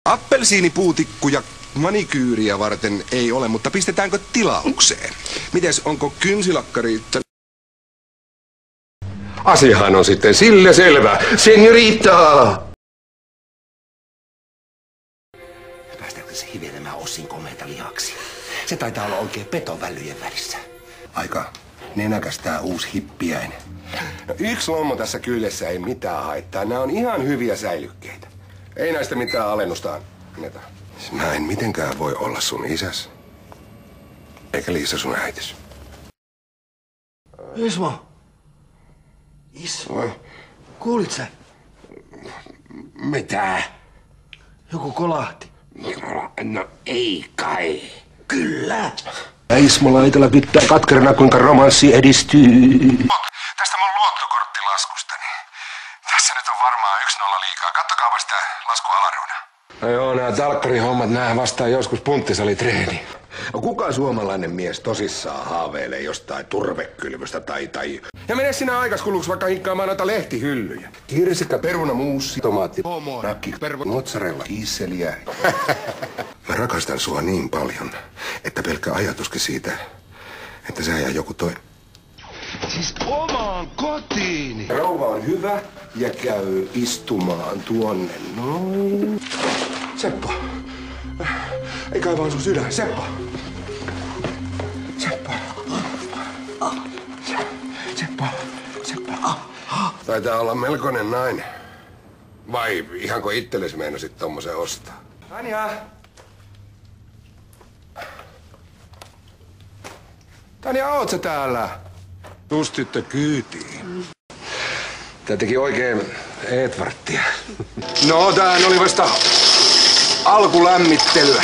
Appelsiinipuutikkuja manikyyriä varten ei ole, mutta pistetäänkö tilaukseen? Mites, onko kynsilakkari? Asiahan on sitten sille selvä, señorita! Päästäänkö se hivelemään Ossin komeita lihaksi? Se taitaa olla oikein petovälyjen välissä. Aika nenäkäs tää uusi hippiäinen. No, yksi lommo tässä kyljessä ei mitään haittaa. Nämä on ihan hyviä säilykkeitä. Ei näistä mitään alennusta anneta. Mä en mitenkään voi olla sun isäs. Eikä Liisa sun äitis. Ismo! Ismo! Kuulit sä? Mitä? Joku kolahti. No ei kai. Kyllä! Ismo Laitela pitää katkerana, kuinka romanssi edistyy. Tästä mun luottokorttilaskustani. Tässä nyt on varmaan 1-0 liikaa. Kattokaapa sitä laskualareuna. No joo, nää talkkarihommat, nää vastaa joskus punttisalitreeni. Kuka suomalainen mies tosissaan haaveilee jostain turvekylvystä tai... Ja mene sinä aikas kuluksi vaikka hinkkaamaan noita lehtihyllyjä. Kirsikka, peruna, muussi, tomaatti, nakki, mozzarella, kiisseliä. Mä rakastan sua niin paljon, että pelkkä ajatuskin siitä, että sä ja joku toi... Siis omaan kotiin! Rouva on hyvä ja käy istumaan tuonne noin. Seppo. Eikä vaan sun sydän. Seppo. Seppo. Seppo. Seppo. Taitaa olla melkoinen nainen. Vai ihanko itsellesi meinasit tommosen ostaa? Tanja! Tanja, oot sä täällä? Tustitte kyytiin. Tää teki oikein Edvardtia. No, tää oli vasta alkulämmittelyä.